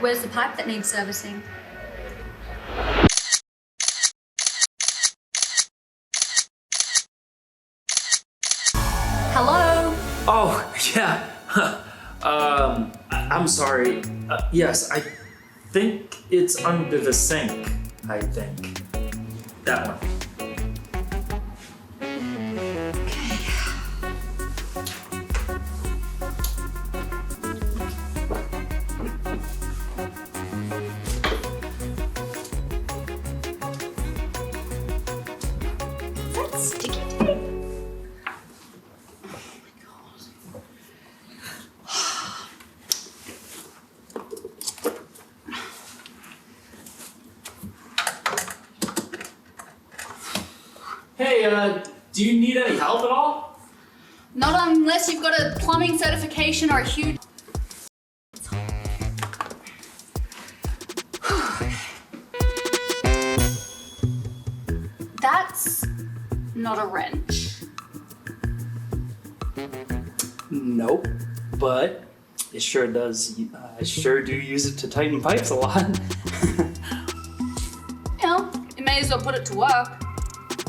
Where's the pipe that needs servicing? Hello? Oh, yeah. I'm sorry. Yes, I think it's under the sink. I think. That one. Is that sticky tape? Hey, do you need any help at all? Not unless you've got a plumbing certification or a huge... That's not a wrench. Nope, but it sure does. I sure do use it to tighten pipes a lot. You know, you may as well put it to work.